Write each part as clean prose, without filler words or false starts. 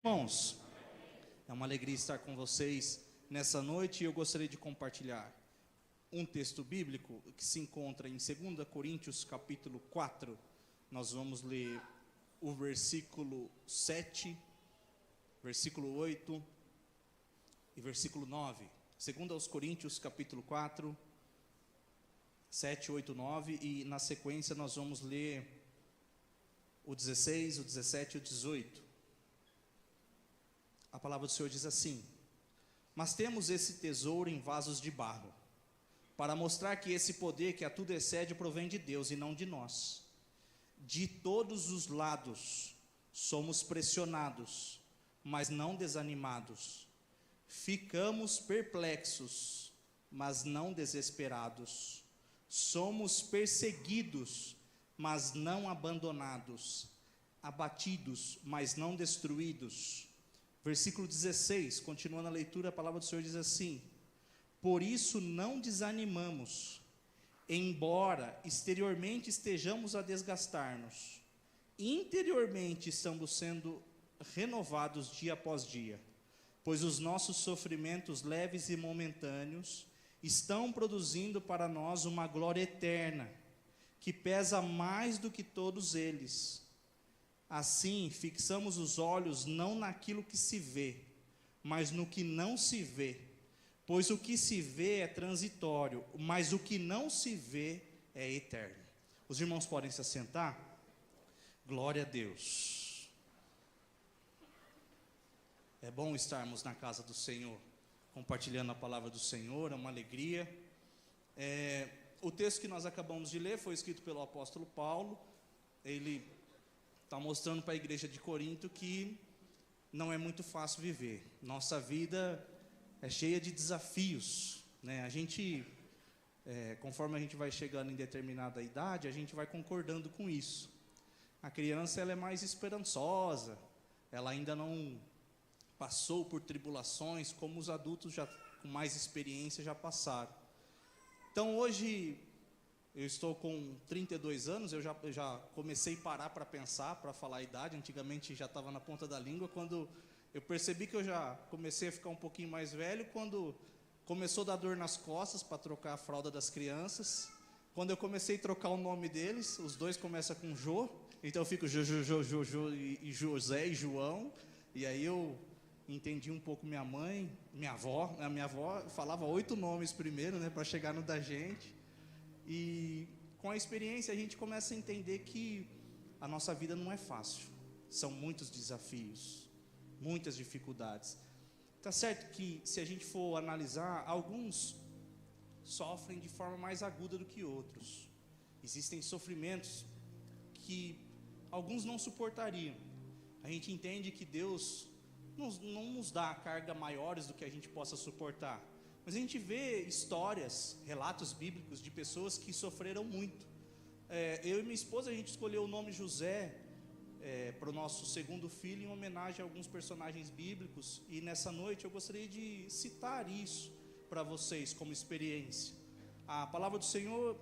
Irmãos, é uma alegria estar com vocês nessa noite e eu gostaria de compartilhar um texto bíblico que se encontra em 2 Coríntios capítulo 4. Nós vamos ler o versículo 7, versículo 8 e versículo 9. 2 Coríntios capítulo 4, 7, 8, 9 e na sequência nós vamos ler o 16, o 17 e o 18. A palavra do Senhor diz assim: mas temos esse tesouro em vasos de barro, para mostrar que esse poder que a tudo excede provém de Deus e não de nós. De todos os lados somos pressionados, mas não desanimados. Ficamos perplexos, mas não desesperados. Somos perseguidos, mas não abandonados. Abatidos, mas não destruídos. Versículo 16, continuando a leitura, a palavra do Senhor diz assim: por isso não desanimamos, embora exteriormente estejamos a desgastar-nos, interiormente estamos sendo renovados dia após dia, pois os nossos sofrimentos leves e momentâneos estão produzindo para nós uma glória eterna, que pesa mais do que todos eles. Assim, fixamos os olhos não naquilo que se vê, mas no que não se vê, pois o que se vê é transitório, mas o que não se vê é eterno. Os irmãos podem se assentar? Glória a Deus. É bom estarmos na casa do Senhor, compartilhando a palavra do Senhor, é uma alegria. O texto que nós acabamos de ler foi escrito pelo apóstolo Paulo. Ele está mostrando para a igreja de Corinto que não é muito fácil viver. Nossa vida é cheia de desafios, né? A gente, conforme a gente vai chegando em determinada idade, a gente vai concordando com isso. A criança, ela é mais esperançosa, ela ainda não passou por tribulações como os adultos já com mais experiência já passaram. Então hoje eu estou com 32 anos, eu já comecei a parar para pensar, para falar a idade. Antigamente já estava na ponta da língua. Quando eu percebi que eu já comecei a ficar um pouquinho mais velho, quando começou a dar dor nas costas para trocar a fralda das crianças, quando eu comecei a trocar o nome deles, os dois começam com Jô, então eu fico Jô, e José e João, e aí eu entendi um pouco minha mãe, minha avó. A minha avó falava 8 nomes primeiro, né, para chegar no da gente. E com a experiência a gente começa a entender que a nossa vida não é fácil. São muitos desafios, muitas dificuldades. Tá certo que se a gente for analisar, alguns sofrem de forma mais aguda do que outros. Existem sofrimentos que alguns não suportariam. A gente entende que Deus não nos dá carga maiores do que a gente possa suportar. Mas a gente vê histórias, relatos bíblicos de pessoas que sofreram muito. Eu e minha esposa, a gente escolheu o nome José para o nosso segundo filho em homenagem a alguns personagens bíblicos. E nessa noite eu gostaria de citar isso para vocês como experiência. A palavra do Senhor,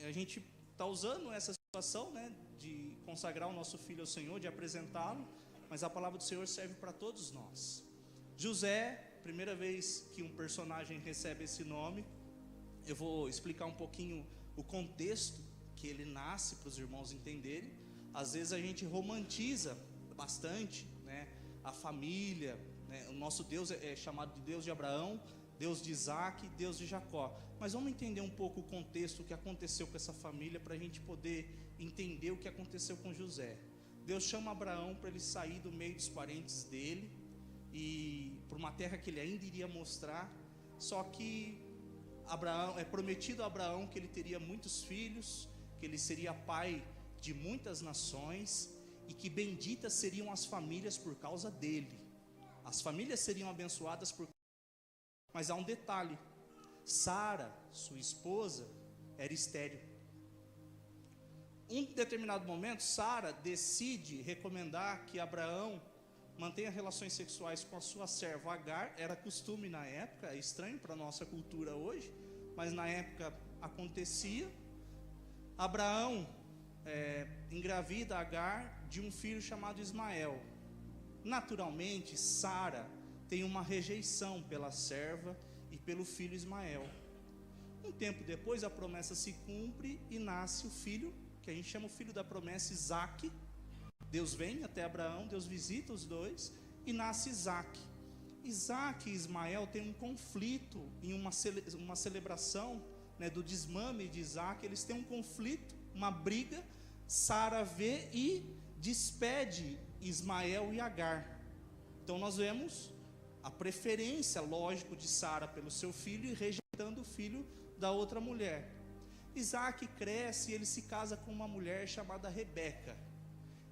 a gente está usando essa situação, né, de consagrar o nosso filho ao Senhor, de apresentá-lo. Mas a palavra do Senhor serve para todos nós. José, primeira vez que um personagem recebe esse nome, eu vou explicar um pouquinho o contexto que ele nasce para os irmãos entenderem. Às vezes a gente romantiza bastante, né, a família, né? O nosso Deus é chamado de Deus de Abraão, Deus de Isaac, Deus de Jacó. Mas vamos entender um pouco o contexto, o que aconteceu com essa família, para a gente poder entender o que aconteceu com José. Deus chama Abraão para ele sair do meio dos parentes dele e para uma terra que ele ainda iria mostrar. Só que Abraão, é prometido a Abraão que ele teria muitos filhos, que ele seria pai de muitas nações e que benditas seriam as famílias por causa dele. As famílias seriam abençoadas por... Mas há um detalhe: Sara, sua esposa, era estéril. Em determinado momento, Sara decide recomendar que Abraão mantenha relações sexuais com a sua serva Agar. Era costume na época, é estranho para a nossa cultura hoje, mas na época acontecia. Abraão engravida Agar de um filho chamado Ismael. naturalmente, Sara tem uma rejeição pela serva e pelo filho Ismael. Um tempo depois, a promessa se cumpre e nasce o filho, que a gente chama o filho da promessa, Isaque. Deus vem até Abraão, Deus visita os dois e nasce Isaque. Isaque e Ismael têm um conflito em uma celebração, né, do desmame de Isaque. Eles têm um conflito, uma briga. Sara vê e despede Ismael e Agar. Então nós vemos a preferência, lógico, de Sara pelo seu filho e rejeitando o filho da outra mulher. Isaque cresce e ele se casa com uma mulher chamada Rebeca.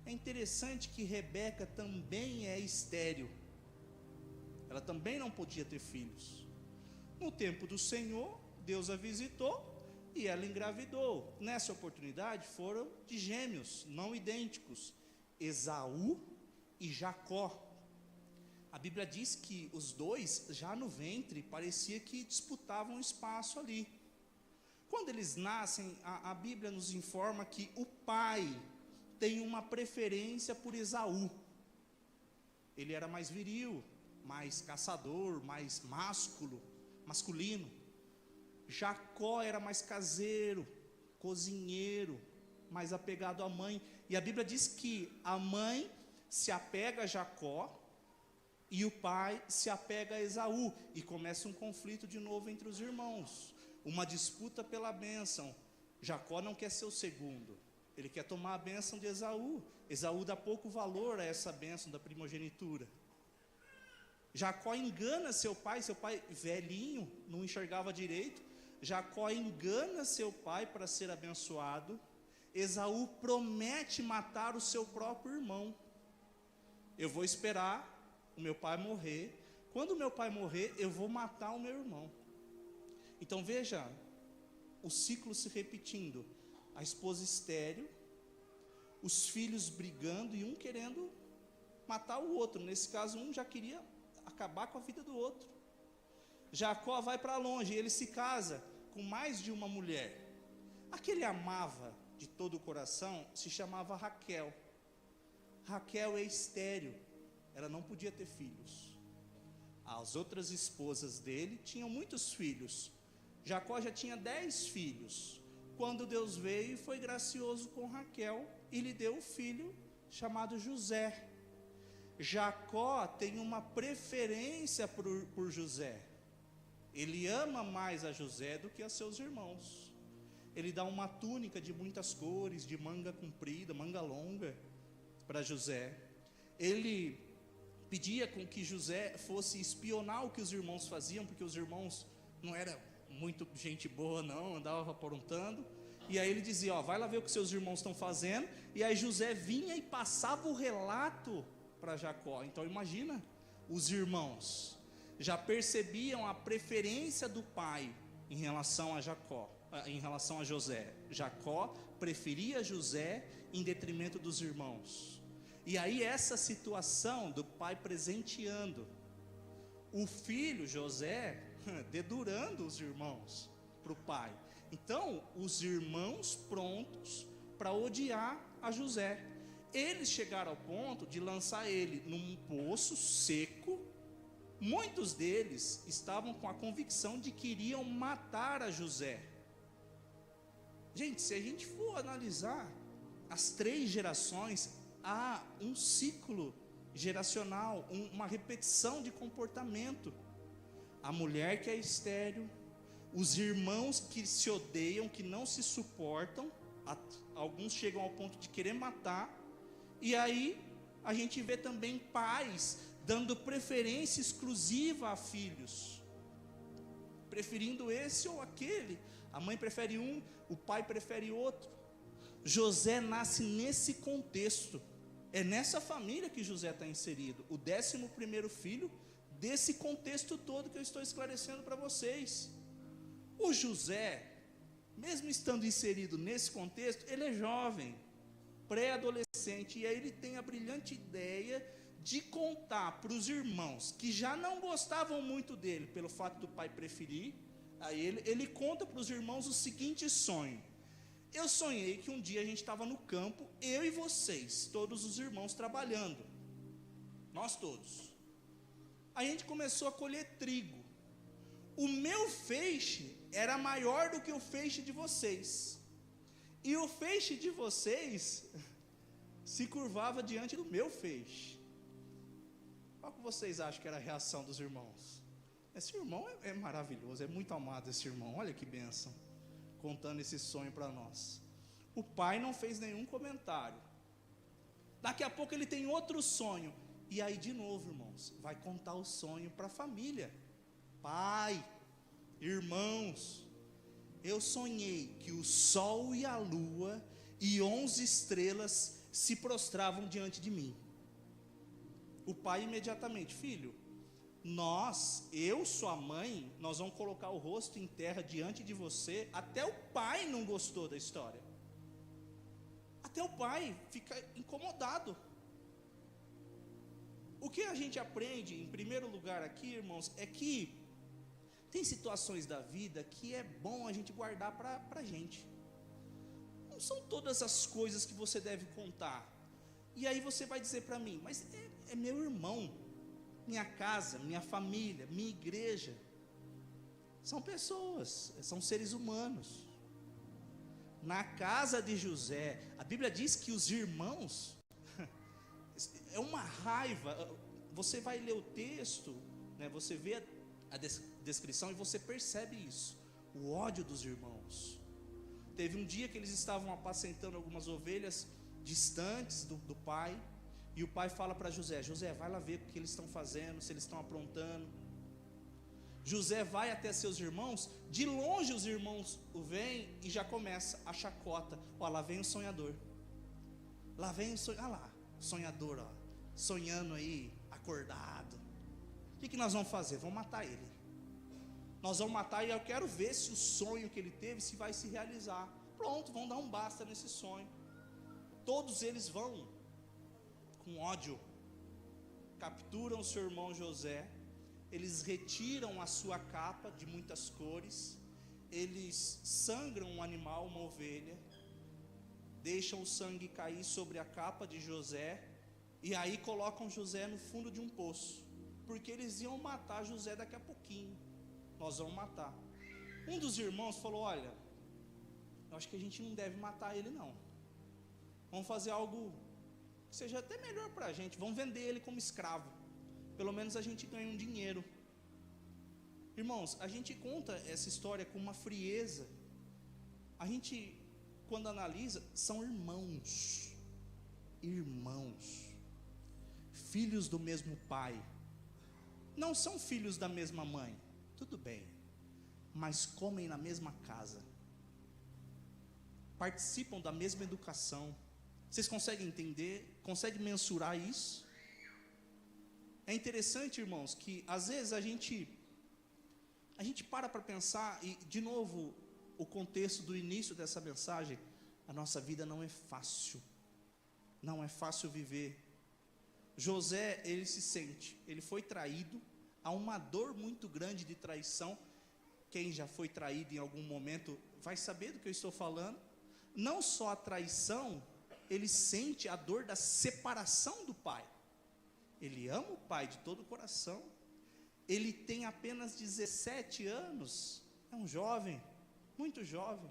É interessante que Rebeca também é estéril. Ela também não podia ter filhos. No tempo do Senhor, Deus a visitou e ela engravidou. Nessa oportunidade foram de gêmeos, não idênticos, Esaú e Jacó. A Bíblia diz que os dois, já no ventre, parecia que disputavam espaço ali. Quando eles nascem, a Bíblia nos informa que o pai tem uma preferência por Esaú. Ele era mais viril, mais caçador, mais masculino. Jacó era mais caseiro, cozinheiro, mais apegado à mãe. E a Bíblia diz que a mãe se apega a Jacó e o pai se apega a Esaú. E começa um conflito de novo entre os irmãos. Uma disputa pela bênção. Jacó não quer ser o segundo. Ele quer tomar a bênção de Esaú. Esaú dá pouco valor a essa bênção da primogenitura. Jacó engana seu pai velhinho, não enxergava direito. Jacó engana seu pai para ser abençoado. Esaú promete matar o seu próprio irmão. Eu vou esperar o meu pai morrer. Quando o meu pai morrer, eu vou matar o meu irmão. Então veja, o ciclo se repetindo. A esposa estéril, os filhos brigando e um querendo matar o outro. Nesse caso, um já queria acabar com a vida do outro. Jacó vai para longe, ele se casa com mais de uma mulher. A que ele amava de todo o coração se chamava Raquel. Raquel é estéril, ela não podia ter filhos. As outras esposas dele tinham muitos filhos. Jacó já tinha 10 filhos. Quando Deus veio, foi gracioso com Raquel e lhe deu um filho chamado José. Jacó tem uma preferência por José. Ele ama mais a José do que a seus irmãos. Ele dá uma túnica de muitas cores, de manga comprida, manga longa, para José. Ele pedia com que José fosse espionar o que os irmãos faziam, porque os irmãos não eram muito gente boa não, andava aprontando. E aí ele dizia, vai lá ver o que seus irmãos estão fazendo. E aí José vinha e passava o relato para Jacó. Então imagina, os irmãos já percebiam a preferência do pai em relação a José. Jacó preferia José em detrimento dos irmãos. E aí essa situação do pai presenteando o filho José, dedurando os irmãos para o pai. Então os irmãos prontos para odiar a José. Eles chegaram ao ponto de lançar ele num poço seco. Muitos deles estavam com a convicção de que iriam matar a José. Gente, se a gente for analisar as 3 gerações, há um ciclo geracional, uma repetição de comportamento. A mulher que é estéril, os irmãos que se odeiam, que não se suportam, alguns chegam ao ponto de querer matar. E aí a gente vê também pais dando preferência exclusiva a filhos, preferindo esse ou aquele. A mãe prefere um, o pai prefere outro. José nasce nesse contexto. É nessa família que José está inserido, o 11º filho desse contexto todo que eu estou esclarecendo para vocês. O José, mesmo estando inserido nesse contexto, ele é jovem, pré-adolescente, e aí ele tem a brilhante ideia de contar para os irmãos, que já não gostavam muito dele, pelo fato do pai preferir, aí ele conta para os irmãos o seguinte sonho: eu sonhei que um dia a gente estava no campo, eu e vocês, todos os irmãos trabalhando, nós todos. A gente começou a colher trigo. O meu feixe era maior do que o feixe de vocês. E o feixe de vocês se curvava diante do meu feixe. Qual que vocês acham que era a reação dos irmãos? Esse irmão é maravilhoso, é muito amado esse irmão, olha que bênção, contando esse sonho para nós. O pai não fez nenhum comentário. Daqui a pouco ele tem outro sonho. E aí de novo, irmãos, vai contar o sonho para a família. Pai, irmãos, eu sonhei que o sol e a lua e 11 estrelas se prostravam diante de mim. O pai imediatamente: filho, eu, sua mãe, nós vamos colocar o rosto em terra diante de você. Até o pai não gostou da história. Até o pai fica incomodado. O que a gente aprende, em primeiro lugar aqui, irmãos, é que tem situações da vida que é bom a gente guardar para a gente. Não são todas as coisas que você deve contar. E aí você vai dizer para mim: mas é meu irmão, minha casa, minha família, minha igreja. São pessoas, são seres humanos. Na casa de José, a Bíblia diz que os irmãos, é uma raiva. Você vai ler o texto, né, você vê a descrição e você percebe isso, o ódio dos irmãos. Teve um dia que eles estavam apacentando algumas ovelhas distantes do pai, e o pai fala para José: José, vai lá ver o que eles estão fazendo, se eles estão aprontando. José vai até seus irmãos, de longe os irmãos o veem e já começa a chacota: ó, lá vem o sonhador, lá vem o sonhador, olha lá, o sonhador, ó, sonhando aí, acordado. O que nós vamos fazer? Vamos matar ele. Nós vamos matar, e eu quero ver se o sonho que ele teve se vai se realizar. Pronto, vamos dar um basta nesse sonho. Todos eles vão com ódio, capturam o seu irmão José, eles retiram a sua capa de muitas cores, eles sangram um animal, uma ovelha, deixam o sangue cair sobre a capa de José, e aí colocam José no fundo de um poço, porque eles iam matar José daqui a pouquinho. Nós vamos matar. Um dos irmãos falou: olha, eu acho que a gente não deve matar ele não, vamos fazer algo que seja até melhor para a gente, vamos vender ele como escravo, pelo menos a gente ganha um dinheiro. Irmãos, a gente conta essa história com uma frieza, a gente, quando analisa, são irmãos, filhos do mesmo pai, não são filhos da mesma mãe, tudo bem, mas comem na mesma casa, participam da mesma educação. Vocês conseguem entender? Conseguem mensurar isso? É interessante, irmãos, que às vezes a gente para pensar, e de novo, o contexto do início dessa mensagem, a nossa vida não é fácil viver. José, ele se sente, ele foi traído, há uma dor muito grande de traição. Quem já foi traído em algum momento vai saber do que eu estou falando. Não só a traição, ele sente a dor da separação do pai. Ele ama o pai de todo o coração. Ele tem apenas 17 anos, é um jovem, muito jovem.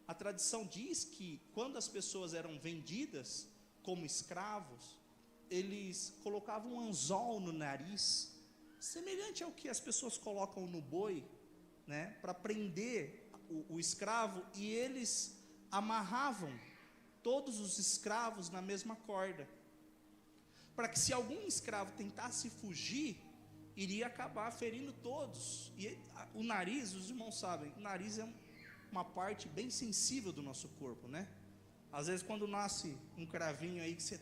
A tradição diz que quando as pessoas eram vendidas como escravos, eles colocavam um anzol no nariz, semelhante ao que as pessoas colocam no boi, né, para prender o escravo, e eles amarravam todos os escravos na mesma corda, para que se algum escravo tentasse fugir, iria acabar ferindo todos. E o nariz, os irmãos sabem, o nariz é uma parte bem sensível do nosso corpo, né? Às vezes quando nasce um cravinho aí que você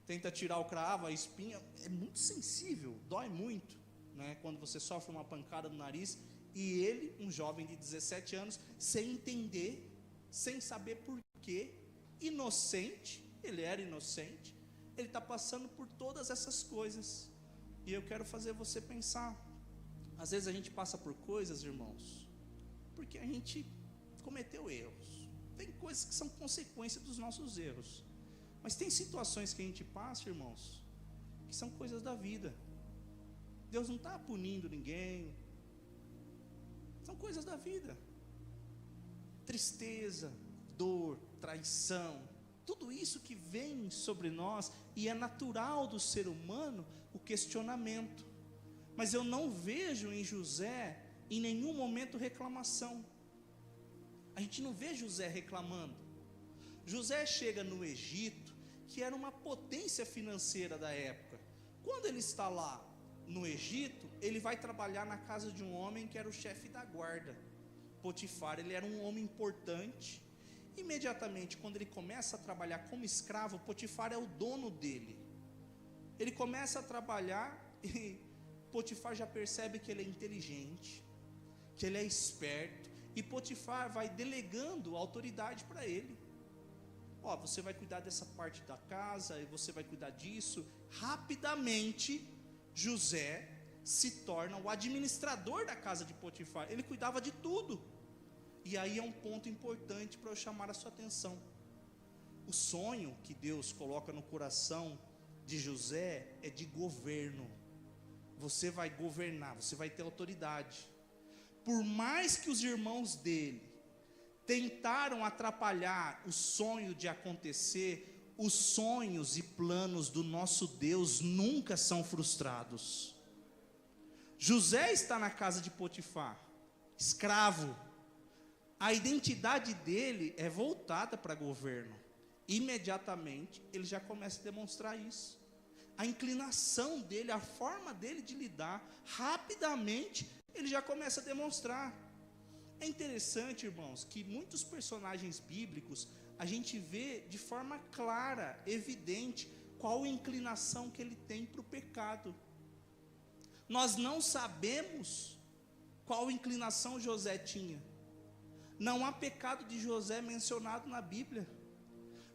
tenta tirar o cravo, a espinha, é muito sensível, dói muito, né? Quando você sofre uma pancada no nariz. E ele, um jovem de 17 anos, sem entender, sem saber porquê, inocente, ele era inocente, ele está passando por todas essas coisas. E eu quero fazer você pensar. Às vezes a gente passa por coisas, irmãos, porque a gente cometeu erros. Tem coisas que são consequência dos nossos erros. Mas tem situações que a gente passa, irmãos, que são coisas da vida. Deus não está punindo ninguém. São coisas da vida. Tristeza, dor, traição, tudo isso que vem sobre nós, e é natural do ser humano o questionamento. Mas eu não vejo em José, em nenhum momento, reclamação. A gente não vê José reclamando. José chega no Egito, que era uma potência financeira da época. Quando ele está lá no Egito, ele vai trabalhar na casa de um homem que era o chefe da guarda, Potifar. Ele era um homem importante. Imediatamente, quando ele começa a trabalhar como escravo, Potifar é o dono dele. Ele começa a trabalhar e Potifar já percebe que ele é inteligente, que ele é esperto, e Potifar vai delegando autoridade para ele. Ó, você vai cuidar dessa parte da casa, e você vai cuidar disso. Rapidamente, José se torna o administrador da casa de Potifar. Ele cuidava de tudo. E aí é um ponto importante para eu chamar a sua atenção. O sonho que Deus coloca no coração de José é de governo. Você vai governar, você vai ter autoridade. Por mais que os irmãos dele tentaram atrapalhar o sonho de acontecer, os sonhos e planos do nosso Deus nunca são frustrados. José está na casa de Potifar, escravo. A identidade dele é voltada para governo. Imediatamente ele já começa a demonstrar isso. A inclinação dele, a forma dele de lidar, rapidamente ele já começa a demonstrar. É interessante, irmãos, que muitos personagens bíblicos a gente vê de forma clara, evidente, qual a inclinação que ele tem para o pecado. Nós não sabemos qual inclinação José tinha. Não há pecado de José mencionado na Bíblia.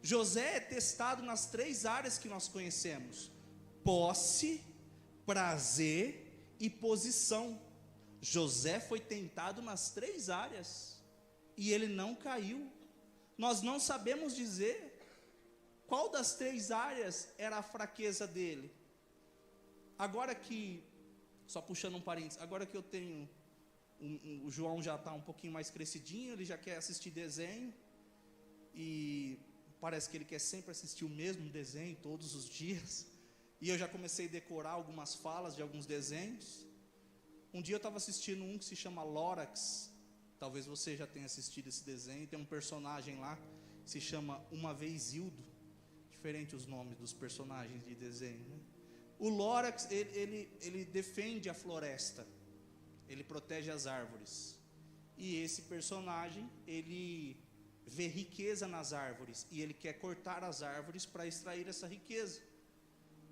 José é testado nas 3 áreas que nós conhecemos: posse, prazer e posição. José foi tentado nas 3 áreas e ele não caiu. Nós não sabemos dizer qual das 3 áreas era a fraqueza dele. Agora que, só puxando um parênteses, agora que eu tenho o João já está um pouquinho mais crescidinho, ele já quer assistir desenho, e parece que ele quer sempre assistir o mesmo desenho todos os dias, e eu já comecei a decorar algumas falas de alguns desenhos. Um dia eu estava assistindo um que se chama Lorax, talvez você já tenha assistido esse desenho. Tem um personagem lá que se chama Uma Vez Hildo, diferente os nomes dos personagens de desenho, né? O Lorax, ele defende a floresta, ele protege as árvores, e esse personagem, ele vê riqueza nas árvores, e ele quer cortar as árvores para extrair essa riqueza.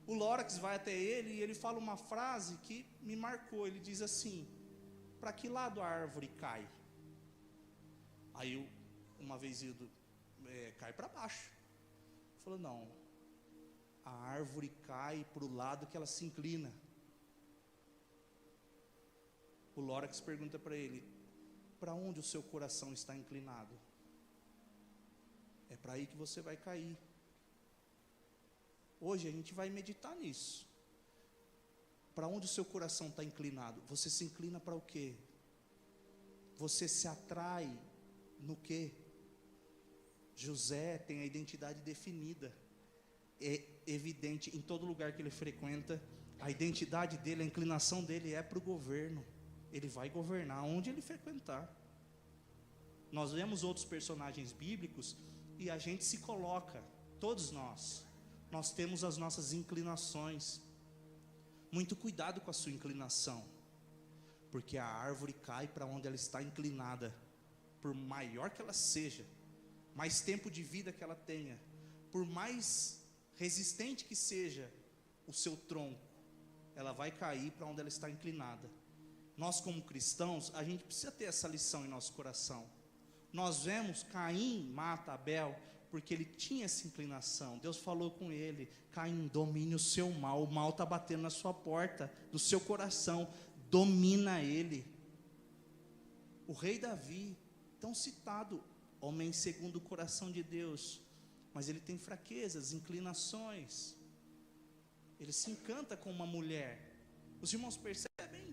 O Lorax vai até ele e ele fala uma frase que me marcou. Ele diz assim: para que lado a árvore cai? Aí Uma Vez Hildo cai para baixo. Ele falou: não, a árvore cai para o lado que ela se inclina. O Lorax pergunta para ele: para onde o seu coração está inclinado? É para aí que você vai cair. Hoje a gente vai meditar nisso. Para onde o seu coração está inclinado? Você se inclina para o quê? Você se atrai no quê? José tem a identidade definida. É evidente em todo lugar que ele frequenta. A identidade dele, a inclinação dele é para o governo. Ele vai governar onde ele frequentar. Nós vemos outros personagens bíblicos e a gente se coloca, todos nós temos as nossas inclinações. Muito cuidado com a sua inclinação, porque a árvore cai para onde ela está inclinada. Por maior que ela seja, mais tempo de vida que ela tenha, por mais resistente que seja o seu tronco, ela vai cair para onde ela está inclinada. Nós, como cristãos, a gente precisa ter essa lição em nosso coração. Nós vemos Caim mata Abel porque ele tinha essa inclinação. Deus falou com ele: Caim, domine o seu mal. O mal está batendo na sua porta, do seu coração. Domina ele. O rei Davi, tão citado, homem segundo o coração de Deus. mas ele tem fraquezas, inclinações. Ele se encanta com uma mulher. Os irmãos percebem?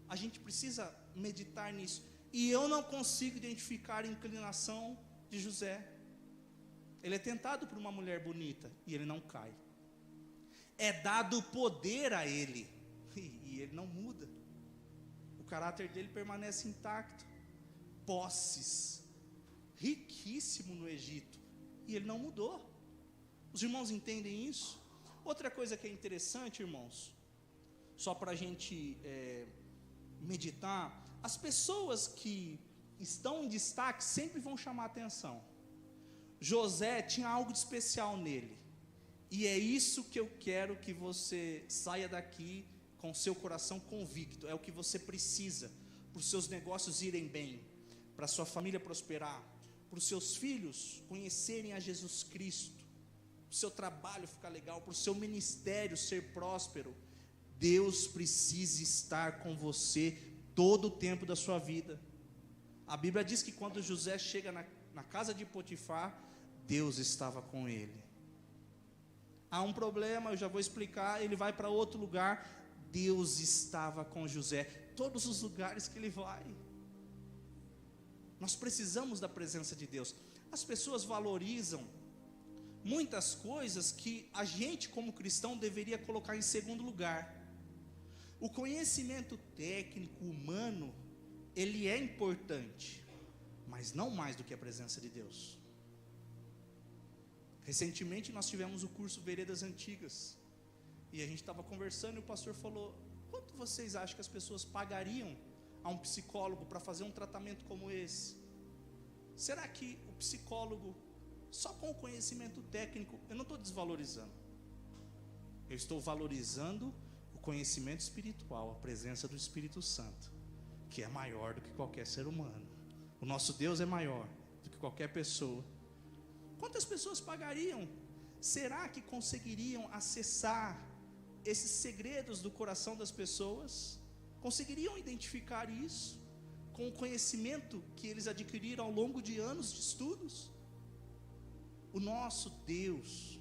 A gente precisa meditar nisso. E eu não consigo identificar a inclinação de José. Ele é tentado por uma mulher bonita e ele não cai. É dado poder a ele e ele não muda. O caráter dele permanece intacto. Posses, riquíssimo no Egito, e ele não mudou. Os irmãos entendem isso? Outra coisa que é interessante, irmãos, só para a gente meditar, as pessoas que estão em destaque sempre vão chamar a atenção. José tinha algo de especial nele, e é isso que eu quero que você saia daqui com seu coração convicto. É o que você precisa para os seus negócios irem bem, para a sua família prosperar, para os seus filhos conhecerem a Jesus Cristo, para o seu trabalho ficar legal, para o seu ministério ser próspero. Deus precisa estar com você todo o tempo da sua vida. A Bíblia diz que quando José chega na casa de Potifar, Deus estava com ele. Há um problema, eu já vou explicar, ele vai para outro lugar, Deus estava com José, todos os lugares que ele vai. Nós precisamos da presença de Deus. As pessoas valorizam muitas coisas que a gente como cristão deveria colocar em segundo lugar. O conhecimento técnico humano, ele é importante, mas não mais do que a presença de Deus. Recentemente nós tivemos o curso Veredas Antigas, e a gente estava conversando e o pastor falou: quanto vocês acham que as pessoas pagariam a um psicólogo para fazer um tratamento como esse? Será que o psicólogo, só com o conhecimento técnico, eu não estou desvalorizando, eu estou valorizando o conhecimento espiritual, a presença do Espírito Santo, que é maior do que qualquer ser humano. O nosso Deus é maior do que qualquer pessoa. Quantas pessoas pagariam? Será que conseguiriam acessar esses segredos do coração das pessoas? Conseguiriam identificar isso com o conhecimento que eles adquiriram ao longo de anos de estudos? O nosso Deus,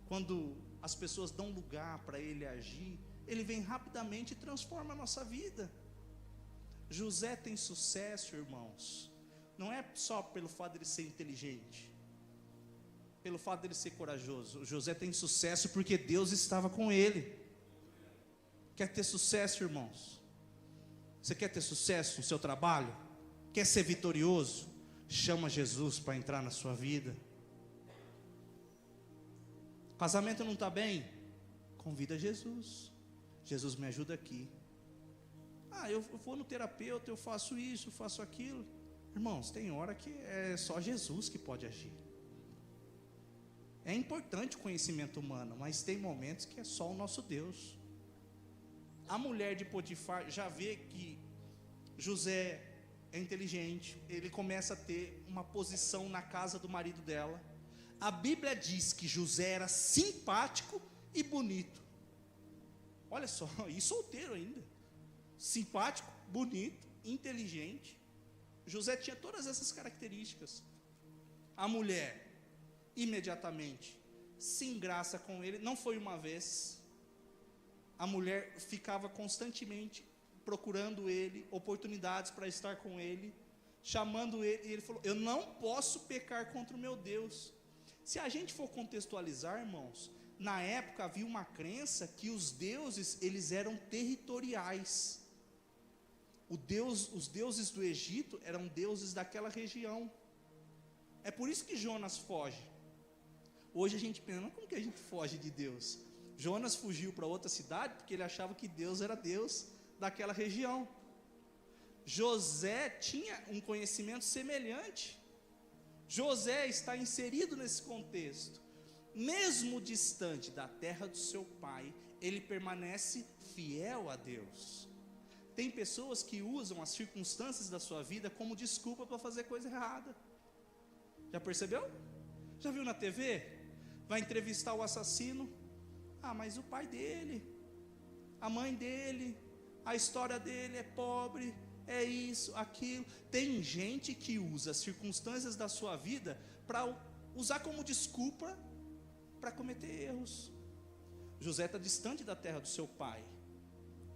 quando as pessoas dão lugar para Ele agir, Ele vem rapidamente e transforma a nossa vida. José tem sucesso, irmãos, não é só pelo fato de ele ser inteligente, pelo fato de ele ser corajoso. José tem sucesso porque Deus estava com ele. Quer ter sucesso, irmãos? Você quer ter sucesso no seu trabalho? Quer ser vitorioso? Chama Jesus para entrar na sua vida. Casamento não está bem? Convida Jesus. Jesus, me ajuda aqui. Eu vou no terapeuta, eu faço isso, faço aquilo. Irmãos, tem hora que é só Jesus que pode agir. É importante o conhecimento humano, mas tem momentos que é só o nosso Deus. A mulher de Potifar já vê que José é inteligente, ele começa a ter uma posição na casa do marido dela. A Bíblia diz que José era simpático e bonito. Olha só, e solteiro ainda. Simpático, bonito, inteligente. José tinha todas essas características. A mulher imediatamente se engraça com ele. Não foi uma vez. A mulher ficava constantemente procurando ele, oportunidades para estar com ele, chamando ele, e ele falou: eu não posso pecar contra o meu Deus. Se a gente for contextualizar, irmãos, na época havia uma crença que os deuses, eles eram territoriais. Os deuses do Egito eram deuses daquela região. É por isso que Jonas foge. Hoje a gente pensa: mas como que a gente foge de Deus? Jonas fugiu para outra cidade porque ele achava que Deus era Deus daquela região. José tinha um conhecimento semelhante. José está inserido nesse contexto. Mesmo distante da terra do seu pai, ele permanece fiel a Deus. Tem pessoas que usam as circunstâncias da sua vida como desculpa para fazer coisa errada. Já percebeu? Já viu na TV? Vai entrevistar o assassino. Mas o pai dele, a mãe dele, a história dele é pobre, é isso, aquilo. Tem gente que usa as circunstâncias da sua vida para usar como desculpa para cometer erros. José está distante da terra do seu pai,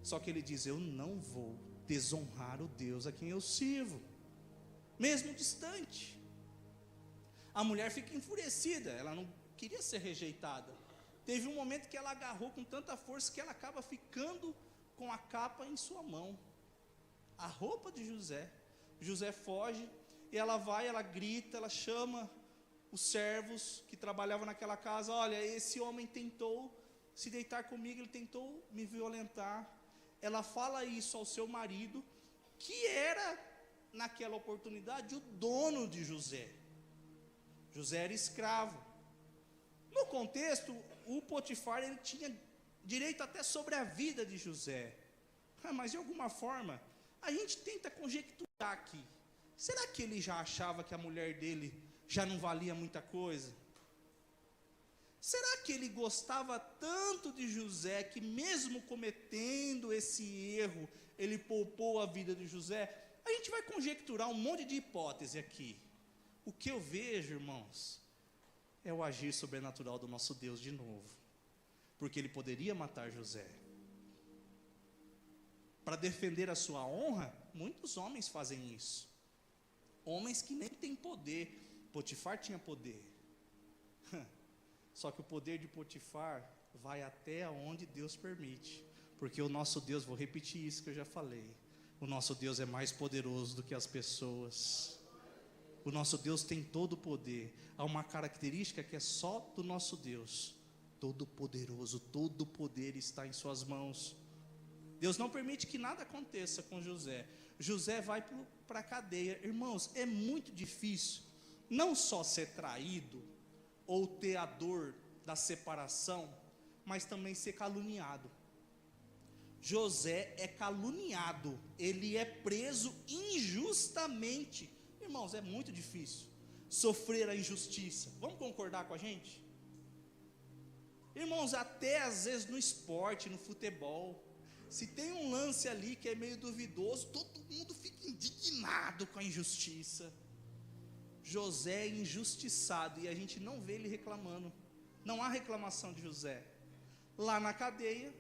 só que ele diz: eu não vou desonrar o Deus a quem eu sirvo, mesmo distante. A mulher fica enfurecida, ela não queria ser rejeitada. Teve um momento que ela agarrou com tanta força que ela acaba ficando com a capa em sua mão, a roupa de José. José foge, e ela vai, ela grita, ela chama os servos que trabalhavam naquela casa: olha, esse homem tentou se deitar comigo, ele tentou me violentar. Ela fala isso ao seu marido, que era, naquela oportunidade, o dono de José. José era escravo. No contexto, o Potifar, ele tinha direito até sobre a vida de José. Mas de alguma forma, a gente tenta conjecturar aqui. Será que ele já achava que a mulher dele já não valia muita coisa? Será que ele gostava tanto de José que, mesmo cometendo esse erro, ele poupou a vida de José? A gente vai conjecturar um monte de hipótese aqui. O que eu vejo, irmãos, é o agir sobrenatural do nosso Deus de novo, porque ele poderia matar José. Para defender a sua honra, muitos homens fazem isso. Homens que nem têm poder. Potifar tinha poder. Só que o poder de Potifar vai até onde Deus permite. Porque o nosso Deus, vou repetir isso que eu já falei, o nosso Deus é mais poderoso do que as pessoas. O nosso Deus tem todo o poder. Há uma característica que é só do nosso Deus: todo poderoso, todo o poder está em suas mãos. Deus não permite que nada aconteça com José. José vai para a cadeia. Irmãos, é muito difícil não só ser traído ou ter a dor da separação, mas também ser caluniado. José é caluniado, ele é preso injustamente. Irmãos, é muito difícil sofrer a injustiça. Vamos concordar com a gente? Irmãos, até às vezes no esporte, no futebol, se tem um lance ali que é meio duvidoso, todo mundo fica indignado com a injustiça. José é injustiçado e a gente não vê ele reclamando. Não há reclamação de José. Lá na cadeia,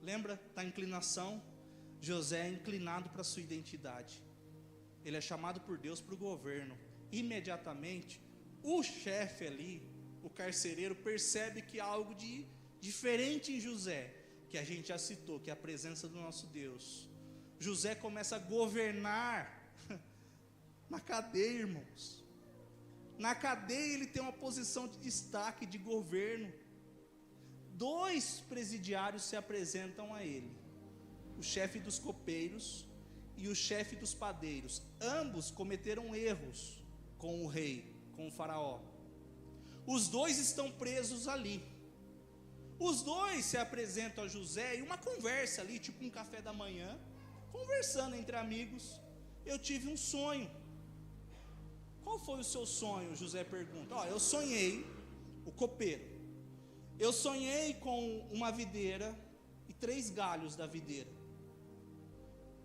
lembra da inclinação? José é inclinado para a sua identidade. Ele é chamado por Deus para o governo. Imediatamente, o chefe ali, o carcereiro, percebe que há algo de diferente em José, que a gente já citou, que é a presença do nosso Deus. José começa a governar na cadeia, irmãos. Na cadeia ele tem uma posição de destaque, de governo. 2 presidiários se apresentam a ele: o chefe dos copeiros e o chefe dos padeiros. Ambos cometeram erros com o rei, com o faraó. Os 2 estão presos ali. Os 2 se apresentam a José e uma conversa ali, tipo um café da manhã, conversando entre amigos. Eu tive um sonho. Qual foi o seu sonho? José pergunta. Eu sonhei, o copeiro, eu sonhei com uma videira e 3 galhos da videira.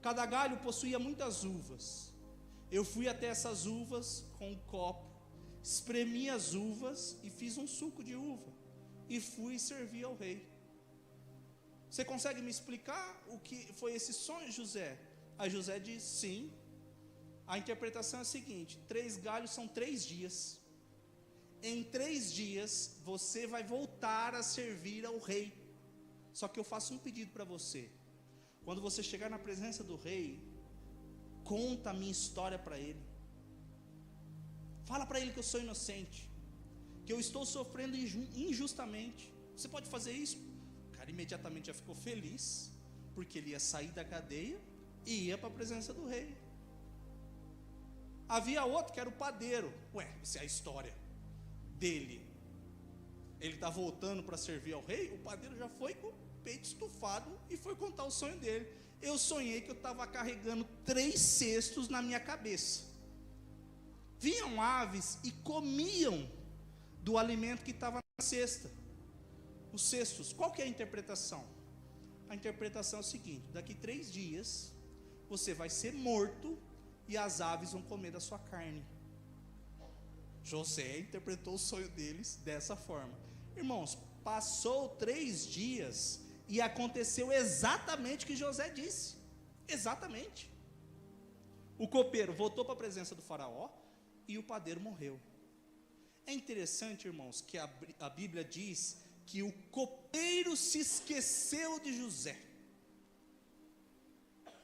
Cada galho possuía muitas uvas. Eu fui até essas uvas com um copo, espremi as uvas e fiz um suco de uva, e fui servir ao rei. Você consegue me explicar o que foi esse sonho, José? Aí José diz: sim. A interpretação é a seguinte: 3 galhos são 3 dias. Em 3 dias você vai voltar a servir ao rei. Só que eu faço um pedido para você. Quando você chegar na presença do rei, conta a minha história para ele. Fala para ele que eu sou inocente, que eu estou sofrendo injustamente. Você pode fazer isso? O cara imediatamente já ficou feliz, porque ele ia sair da cadeia e ia para a presença do rei. Havia outro que era o padeiro. Essa é a história dele. Ele está voltando para servir ao rei. O padeiro já foi com o peito estufado e foi contar o sonho dele. Eu sonhei que eu estava carregando 3 cestos na minha cabeça. Vinham aves e comiam do alimento que estava na cesta. Os cestos. Qual que é a interpretação? A interpretação é o seguinte: daqui 3 dias você vai ser morto e as aves vão comer da sua carne. José interpretou o sonho deles dessa forma. Irmãos, passou 3 dias e aconteceu exatamente o que José disse. Exatamente. O copeiro voltou para a presença do faraó e o padeiro morreu. É interessante, irmãos, que a Bíblia diz que o copeiro se esqueceu de José.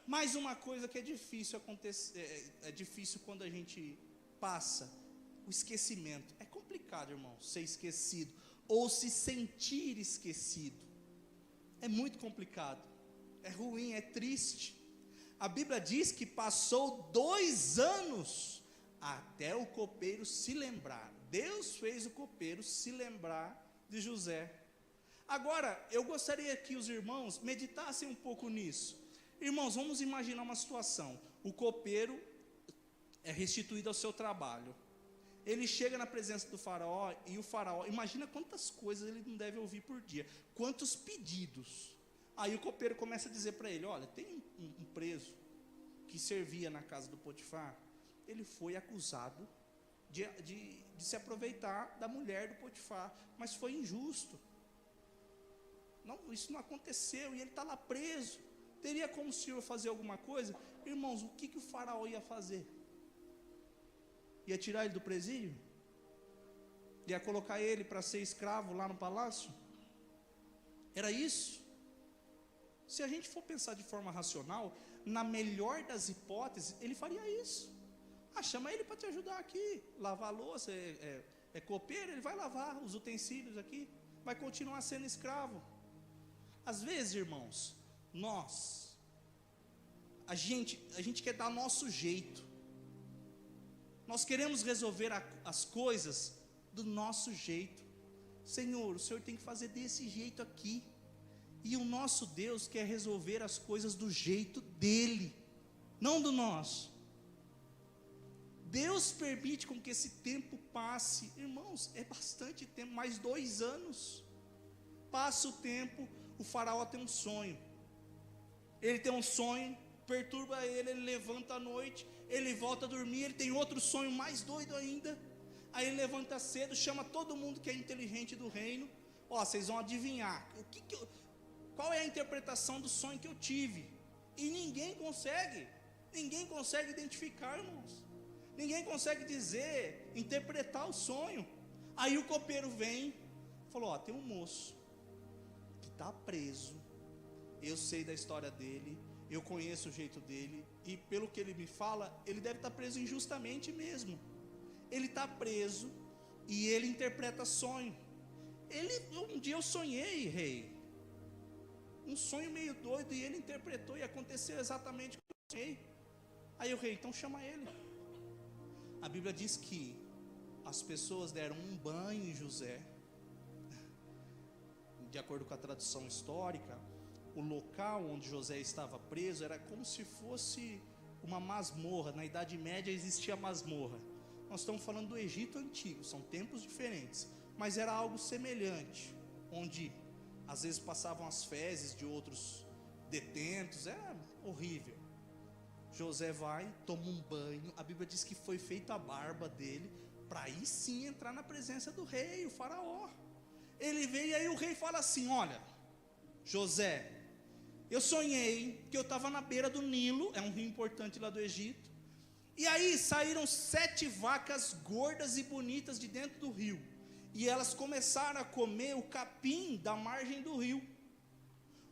Mais uma coisa que é difícil acontecer, é difícil quando a gente passa o esquecimento. É complicado, irmãos, ser esquecido ou se sentir esquecido. É muito complicado, é ruim, é triste. A Bíblia diz que passou 2 anos até o copeiro se lembrar. Deus fez o copeiro se lembrar de José. Agora, eu gostaria que os irmãos meditassem um pouco nisso. Irmãos, vamos imaginar uma situação. O copeiro é restituído ao seu trabalho. Ele chega na presença do faraó e o faraó, imagina quantas coisas ele não deve ouvir por dia, quantos pedidos. Aí o copeiro começa a dizer para ele: olha, tem um preso que servia na casa do Potifar, ele foi acusado de se aproveitar da mulher do Potifar, mas foi injusto. Não, isso não aconteceu e ele está lá preso. Teria como o senhor fazer alguma coisa? Irmãos, o que o faraó ia fazer? Ia tirar ele do presídio? Ia colocar ele para ser escravo lá no palácio? Era isso? Se a gente for pensar de forma racional, na melhor das hipóteses, ele faria isso. Chama ele para te ajudar aqui, lavar a louça, é copeiro, ele vai lavar os utensílios aqui, vai continuar sendo escravo. Às vezes, irmãos, a gente quer dar nosso jeito. Nós queremos resolver as coisas do nosso jeito. Senhor, o Senhor tem que fazer desse jeito aqui. E o nosso Deus quer resolver as coisas do jeito dele, não do nosso. Deus permite com que esse tempo passe. Irmãos, é bastante tempo, mais 2 anos. Passa o tempo, o faraó tem um sonho. Ele tem um sonho, perturba ele levanta à noite, ele volta a dormir, ele tem outro sonho mais doido ainda. Aí ele levanta cedo, chama todo mundo que é inteligente do reino. Vocês vão adivinhar qual é a interpretação do sonho que eu tive. E ninguém consegue identificar, irmãos. Ninguém consegue dizer, interpretar o sonho. Aí o copeiro vem, falou: tem um moço que está preso, eu sei da história dele, eu conheço o jeito dele, e pelo que ele me fala, ele deve estar preso injustamente mesmo. Ele está preso, e ele interpreta sonho. Um dia eu sonhei, rei, um sonho meio doido, e ele interpretou, e aconteceu exatamente o que eu sonhei. Aí o rei, então chama ele. A Bíblia diz que as pessoas deram um banho em José. De acordo com a tradução histórica, o local onde José estava preso era como se fosse uma masmorra. Na Idade Média existia masmorra. Nós estamos falando do Egito Antigo, são tempos diferentes, mas era algo semelhante, onde às vezes passavam as fezes de outros detentos. Era horrível. José vai, toma um banho, a Bíblia diz que foi feita a barba dele, para aí sim entrar na presença do rei, o faraó. Ele veio e aí o rei fala assim: olha, José, eu sonhei que eu estava na beira do Nilo, é um rio importante lá do Egito, e aí saíram 7 vacas gordas e bonitas de dentro do rio, e elas começaram a comer o capim da margem do rio.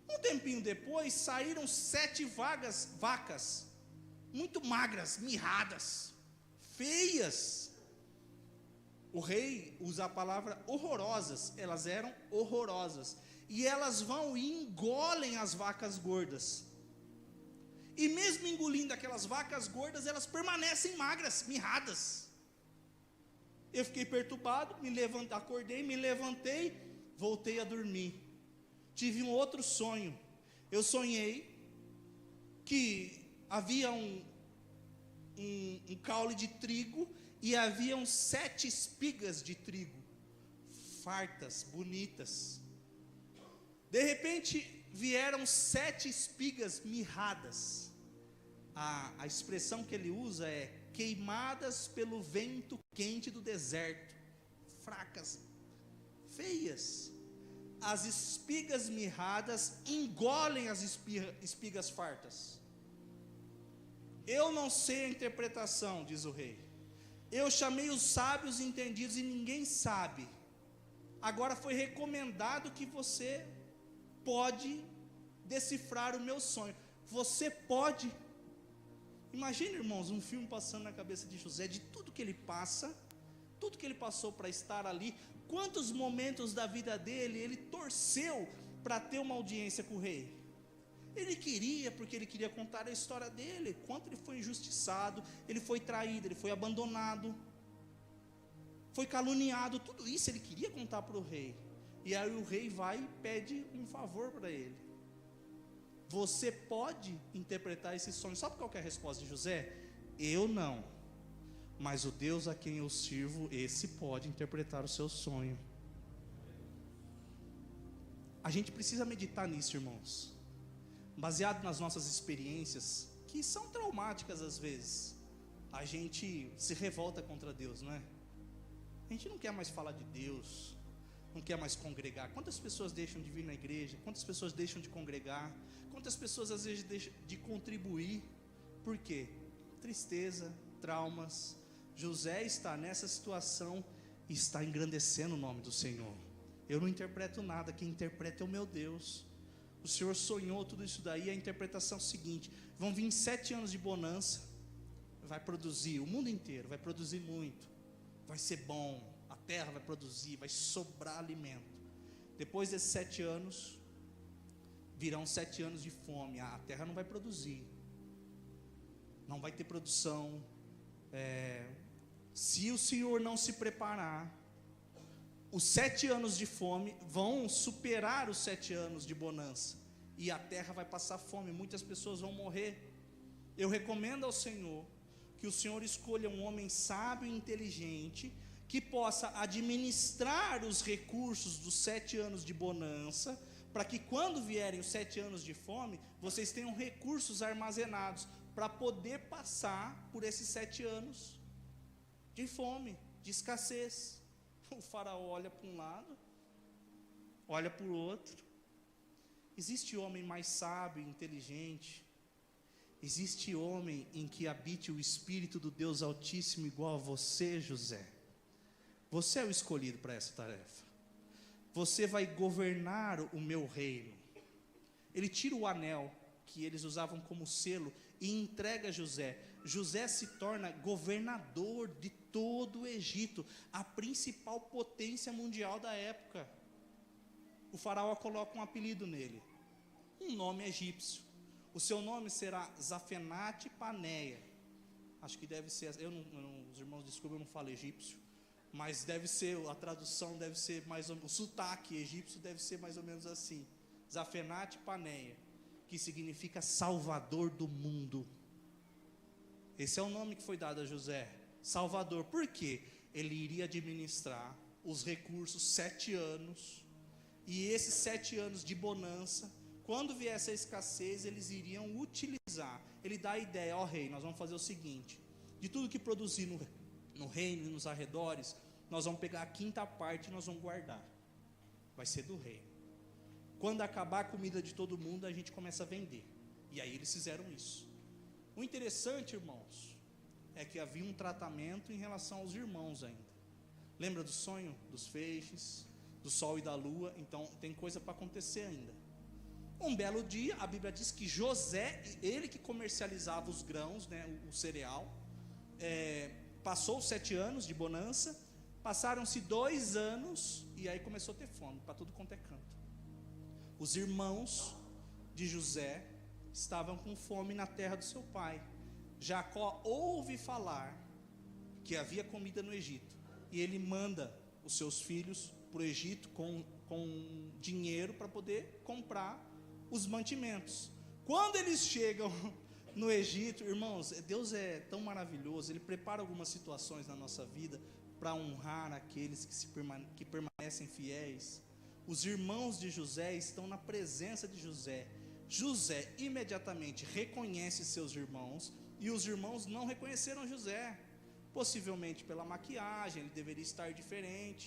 Um tempinho depois saíram 7 vacas muito magras, mirradas, feias. O rei usa a palavra horrorosas, elas eram horrorosas, e elas vão e engolem as vacas gordas, e mesmo engolindo aquelas vacas gordas, elas permanecem magras, mirradas. Eu fiquei perturbado, acordei, me levantei, voltei a dormir. Tive um outro sonho. Eu sonhei que havia um caule de trigo, e haviam 7 espigas de trigo, fartas, bonitas. De repente vieram 7 espigas mirradas. A expressão que ele usa é queimadas pelo vento quente do deserto, fracas, feias. As espigas mirradas engolem as espigas fartas. Eu não sei a interpretação, diz o rei. Eu chamei os sábios e entendidos e ninguém sabe. Agora foi recomendado que você pode decifrar o meu sonho. Você pode. Imagina, irmãos, um filme passando na cabeça de José, de tudo que ele passa, tudo que ele passou para estar ali, quantos momentos da vida dele ele torceu para ter uma audiência com o rei. Ele queria, porque ele queria contar a história dele, quanto ele foi injustiçado, ele foi traído, ele foi abandonado, foi caluniado, tudo isso ele queria contar para o rei. E aí o rei vai e pede um favor para ele. Você pode interpretar esse sonho? Sabe qual que é a resposta de José? Eu não, mas o Deus a quem eu sirvo, esse pode interpretar o seu sonho. A gente precisa meditar nisso, irmãos, baseado nas nossas experiências, que são traumáticas às vezes. A gente se revolta contra Deus, não é? A gente não quer mais falar de Deus, não quer mais congregar. Quantas pessoas deixam de vir na igreja? Quantas pessoas deixam de congregar? Quantas pessoas às vezes deixam de contribuir? Por quê? Tristeza, traumas. José está nessa situação e está engrandecendo o nome do Senhor. Eu não interpreto nada, quem interpreta é o meu Deus. O Senhor sonhou tudo isso daí. A interpretação é o seguinte: vão vir 7 anos de bonança, vai produzir, o mundo inteiro vai produzir muito, vai ser bom, a terra vai produzir, vai sobrar alimento. Depois desses 7 anos, virão 7 anos de fome, a terra não vai produzir, não vai ter produção. Se o Senhor não se preparar, os 7 anos de fome vão superar os 7 anos de bonança, e a terra vai passar fome, muitas pessoas vão morrer. Eu recomendo ao Senhor que o Senhor escolha um homem sábio e inteligente, que possa administrar os recursos dos 7 anos de bonança, para que quando vierem os 7 anos de fome, vocês tenham recursos armazenados, para poder passar por esses 7 anos de fome, de escassez. O faraó olha para um lado, olha para o outro. Existe homem mais sábio e inteligente? Existe homem em que habite o Espírito do Deus Altíssimo igual a você, José? Você é o escolhido para essa tarefa. Você vai governar o meu reino. Ele tira o anel que eles usavam como selo e entrega a José. José se torna governador de todo o Egito, a principal potência mundial da época. O faraó coloca um apelido nele, um nome egípcio. O seu nome será Zafenate Paneia. Acho que deve ser, os irmãos desculpem, eu não falo egípcio, mas deve ser, a tradução deve ser mais ou menos, o sotaque egípcio deve ser mais ou menos assim. Zafenate Paneia, que significa Salvador do mundo. Esse é o nome que foi dado a José, Salvador. Por quê? Ele iria administrar os recursos 7 anos, e esses 7 anos de bonança, quando viesse a escassez, eles iriam utilizar. Ele dá a ideia: ó rei, nós vamos fazer o seguinte, de tudo que produzir no reino e nos arredores, nós vamos pegar a 5ª parte e nós vamos guardar, vai ser do reino. Quando acabar a comida de todo mundo, a gente começa a vender. E aí eles fizeram isso. O interessante, irmãos, é que havia um tratamento em relação aos irmãos ainda. Lembra do sonho dos feixes, do sol e da lua? Então tem coisa para acontecer ainda. Um belo dia, a Bíblia diz que José, ele que comercializava os grãos, né, o cereal, passou 7 anos de bonança, passaram-se 2 anos, e aí começou a ter fome, para tudo quanto é canto. Os irmãos de José estavam com fome na terra do seu pai. Jacó ouve falar que havia comida no Egito, e ele manda os seus filhos para o Egito com dinheiro para poder comprar os mantimentos. Quando eles chegam no Egito, irmãos, Deus é tão maravilhoso, Ele prepara algumas situações na nossa vida para honrar aqueles que permanecem fiéis. Os irmãos de José estão na presença de José. José imediatamente reconhece seus irmãos, E os irmãos não reconheceram José, possivelmente pela maquiagem, ele deveria estar diferente.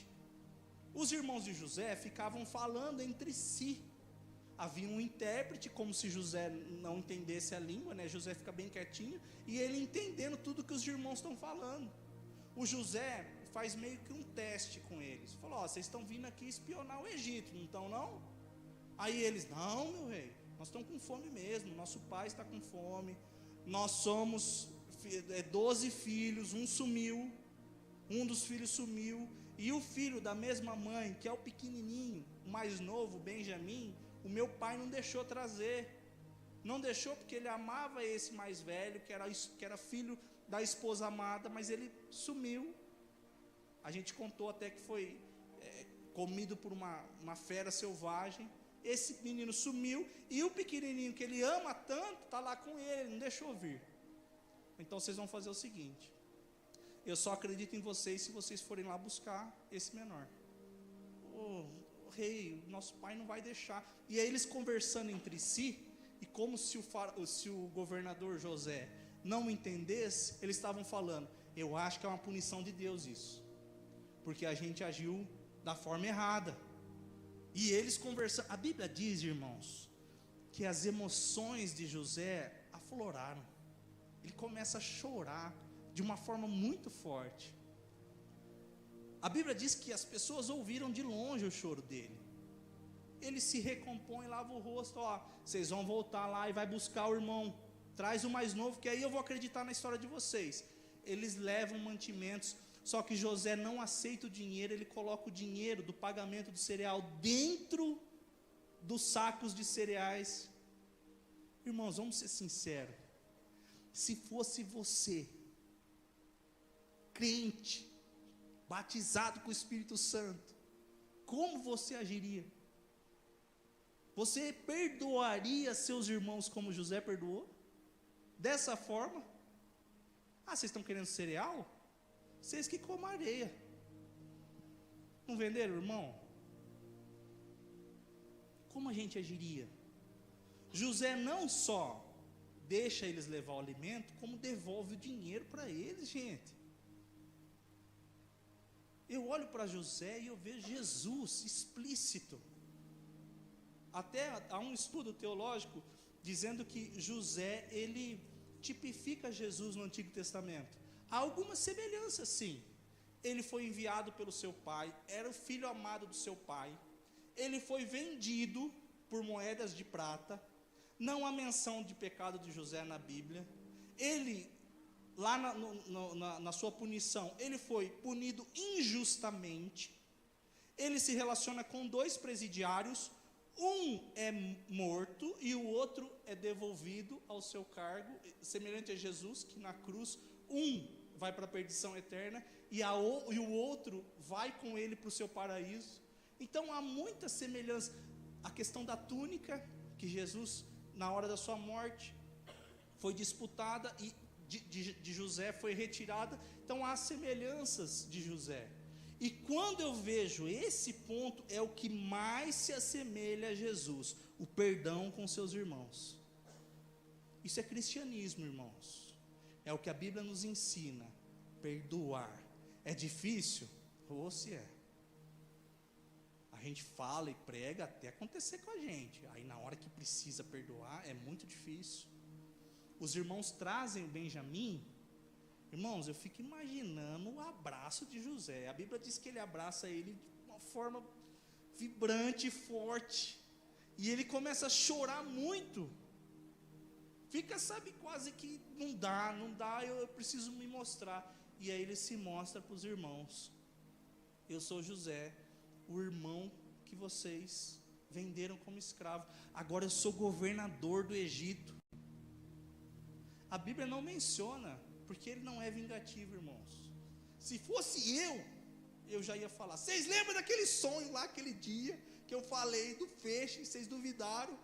Os irmãos de José ficavam falando entre si. Havia um intérprete, como se José não entendesse a língua, né? José fica bem quietinho, e ele entendendo tudo que os irmãos estão falando. O José faz meio que um teste com eles. Falou: vocês estão vindo aqui espionar o Egito, não estão não? Aí eles: não, meu rei, nós estamos com fome mesmo, nosso pai está com fome, nós somos 12 filhos, um dos filhos sumiu, e o filho da mesma mãe, que é o pequenininho, o mais novo, Benjamim, o meu pai não deixou trazer, não deixou porque ele amava esse mais velho, que era filho da esposa amada, mas ele sumiu. A gente contou até que foi comido por uma fera selvagem. Esse menino sumiu, e o pequenininho que ele ama tanto, está lá com ele, não deixou vir. Então vocês vão fazer o seguinte: eu só acredito em vocês se vocês forem lá buscar esse menor. Rei, nosso pai não vai deixar. E aí eles conversando entre si, e como se o governador José não entendesse, eles estavam falando: eu acho que é uma punição de Deus isso, porque a gente agiu da forma errada. E eles conversando, a Bíblia diz, irmãos, que as emoções de José afloraram. Ele começa a chorar de uma forma muito forte. A Bíblia diz que as pessoas ouviram de longe o choro dele. Ele se recompõe, lava o rosto: vocês vão voltar lá e vai buscar o irmão, traz o mais novo, que aí eu vou acreditar na história de vocês. Eles levam mantimentos, só que José não aceita o dinheiro, ele coloca o dinheiro do pagamento do cereal dentro dos sacos de cereais. Irmãos, vamos ser sinceros, se fosse você, crente, batizado com o Espírito Santo, como você agiria? Você perdoaria seus irmãos como José perdoou? Dessa forma? Vocês estão querendo cereal? Vocês que comam areia. Não venderam, irmão? Como a gente agiria? José não só deixa eles levar o alimento, como devolve o dinheiro para eles, gente. Eu olho para José e eu vejo Jesus explícito. Até há um estudo teológico dizendo que José, ele tipifica Jesus no Antigo Testamento. Há alguma semelhança, sim. Ele foi enviado pelo seu pai, era o filho amado do seu pai. Ele foi vendido por moedas de prata. Não há menção de pecado de José na Bíblia. Ele, lá na sua punição, ele foi punido injustamente. Ele se relaciona com 2 presidiários. Um é morto e o outro é devolvido ao seu cargo, semelhante a Jesus, que na cruz um vai para a perdição eterna e o outro vai com ele para o seu paraíso. Então há muita semelhança. A questão da túnica, que Jesus, na hora da sua morte, foi disputada e de José foi retirada. Então há semelhanças de José. E quando eu vejo esse ponto, é o que mais se assemelha a Jesus, o perdão com seus irmãos. Isso é cristianismo, irmãos. É o que a Bíblia nos ensina, perdoar. É difícil? Ou se é. A gente fala e prega até acontecer com a gente. Aí na hora que precisa perdoar, é muito difícil. Os irmãos trazem o Benjamim. Irmãos, eu fico imaginando o abraço de José. A Bíblia diz que ele abraça ele de uma forma vibrante e forte. E ele começa a chorar muito. Fica, sabe, quase que não dá, eu preciso me mostrar. E aí ele se mostra para os irmãos. Eu sou José, o irmão que vocês venderam como escravo. Agora eu sou governador do Egito. A Bíblia não menciona, porque ele não é vingativo, irmãos. Se fosse eu já ia falar: vocês lembram daquele sonho lá, aquele dia, que eu falei do feixe, vocês duvidaram?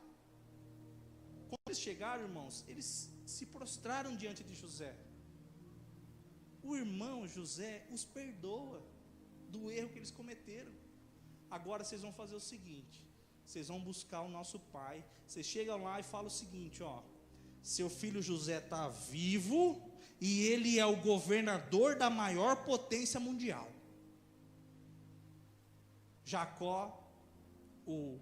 Quando eles chegaram, irmãos, eles se prostraram diante de José. O irmão José os perdoa do erro que eles cometeram. Agora vocês vão fazer o seguinte: vocês vão buscar o nosso pai. Vocês chegam lá e falam o seguinte: seu filho José está vivo e ele é o governador da maior potência mundial. Jacó, o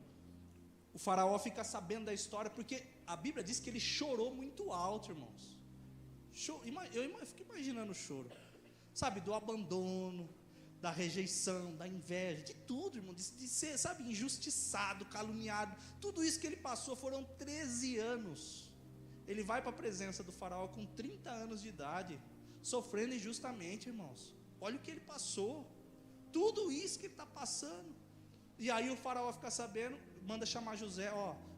faraó fica sabendo da história, porque a Bíblia diz que ele chorou muito alto, irmãos. Eu fico imaginando o choro, sabe, do abandono, da rejeição, da inveja, de tudo, irmão, de ser, sabe, injustiçado, caluniado, tudo isso que ele passou. Foram 13 anos, ele vai para a presença do faraó com 30 anos de idade, sofrendo injustamente, irmãos. Olha o que ele passou, tudo isso que ele está passando. E aí o faraó fica sabendo, manda chamar José,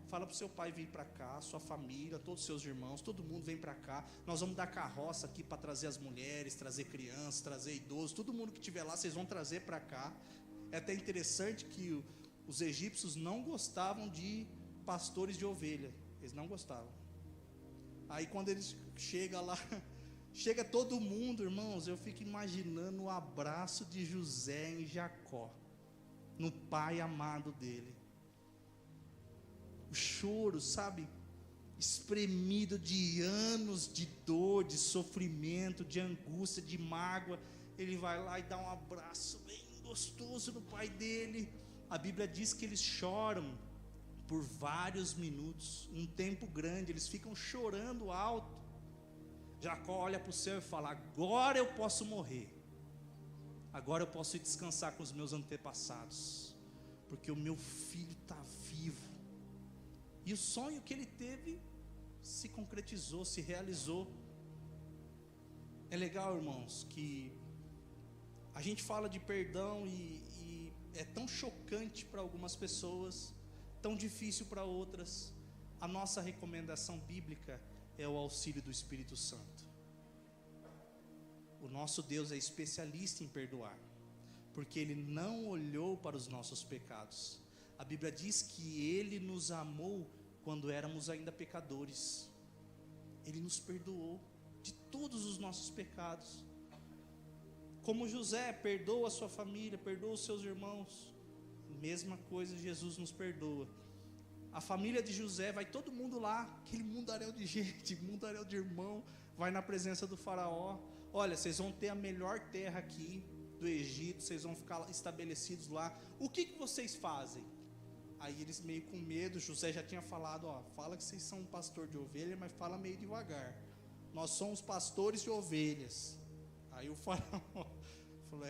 fala para o seu pai vir para cá, sua família, todos os seus irmãos, todo mundo vem para cá, nós vamos dar carroça aqui para trazer as mulheres, trazer crianças, trazer idosos, todo mundo que estiver lá, vocês vão trazer para cá. É até interessante que os egípcios não gostavam de pastores de ovelha, eles não gostavam. Aí quando eles chegam lá, chega todo mundo, irmãos, eu fico imaginando o abraço de José em Jacó, no pai amado dele. O choro, sabe, espremido de anos de dor, de sofrimento, de angústia, de mágoa. Ele vai lá e dá um abraço bem gostoso no pai dele. A Bíblia diz que eles choram por vários minutos, um tempo grande, eles ficam chorando alto. Jacó olha para o céu e fala: agora eu posso morrer, agora eu posso ir descansar com os meus antepassados, porque o meu filho está vivo. E o sonho que ele teve se concretizou, se realizou. É legal, irmãos, que a gente fala de perdão e é tão chocante para algumas pessoas, tão difícil para outras. A nossa recomendação bíblica é o auxílio do Espírito Santo. O nosso Deus é especialista em perdoar, porque Ele não olhou para os nossos pecados. A Bíblia diz que Ele nos amou quando éramos ainda pecadores. Ele nos perdoou de todos os nossos pecados. Como José perdoa a sua família, perdoa os seus irmãos, mesma coisa Jesus nos perdoa. A família de José, vai todo mundo lá, aquele mundaréu de gente, mundaréu de irmão, vai na presença do faraó. Olha, vocês vão ter a melhor terra aqui do Egito, vocês vão ficar estabelecidos lá. O que vocês fazem? Aí eles meio com medo, José já tinha falado, fala que vocês são um pastor de ovelha, mas fala meio devagar. Nós somos pastores de ovelhas. Aí o faraó falou,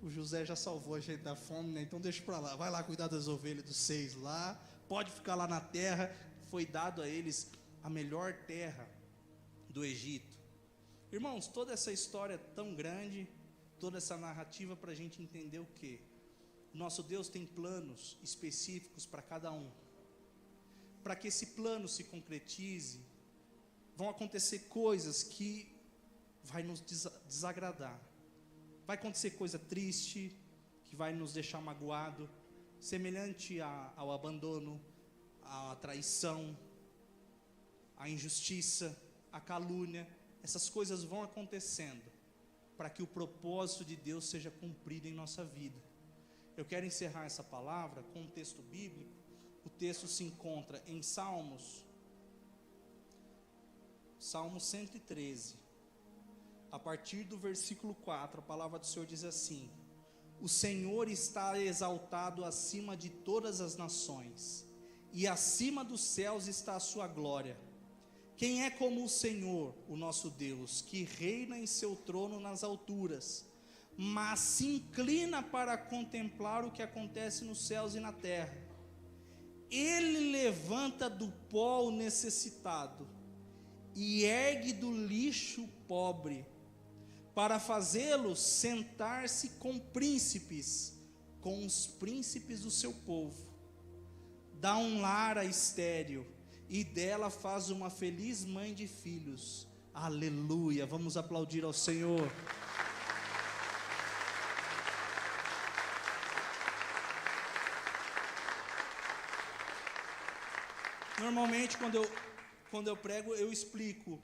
o José já salvou a gente da fome, né? Então deixa para lá, vai lá cuidar das ovelhas dos 6 lá, pode ficar lá na terra. Foi dado a eles a melhor terra do Egito. Irmãos, toda essa história tão grande, toda essa narrativa para a gente entender o quê? Nosso Deus tem planos específicos para cada um. Para que esse plano se concretize, vão acontecer coisas que vai nos desagradar. Vai acontecer coisa triste, que vai nos deixar magoado, semelhante ao abandono, à traição, à injustiça, à calúnia. Essas coisas vão acontecendo para que o propósito de Deus seja cumprido em nossa vida. Eu quero encerrar essa palavra com um texto bíblico. O texto se encontra em Salmo 113. A partir do versículo 4, a palavra do Senhor diz assim: o Senhor está exaltado acima de todas as nações, e acima dos céus está a sua glória. Quem é como o Senhor, o nosso Deus, que reina em seu trono nas alturas, mas se inclina para contemplar o que acontece nos céus e na terra? Ele levanta do pó o necessitado e ergue do lixo o pobre, para fazê-lo sentar-se com príncipes, com os príncipes do seu povo. Dá um lar à estéril, e dela faz uma feliz mãe de filhos. Aleluia, vamos aplaudir ao Senhor. Normalmente quando eu prego, eu explico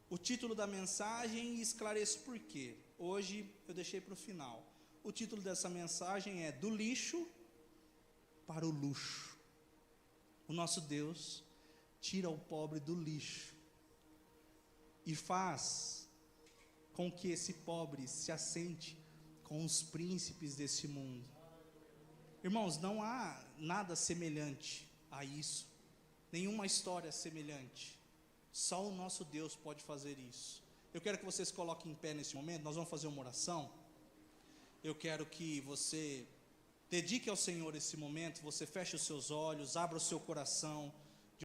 o título da mensagem e esclareço por quê. Hoje eu deixei para o final. O título dessa mensagem é Do Lixo para o Luxo. O nosso Deus tira o pobre do lixo e faz com que esse pobre se assente com os príncipes desse mundo. Irmãos, não há nada semelhante a isso, nenhuma história semelhante. Só o nosso Deus pode fazer isso. Eu quero que vocês coloquem em pé nesse momento, nós vamos fazer uma oração. Eu quero que você dedique ao Senhor esse momento, você feche os seus olhos, abra o seu coração.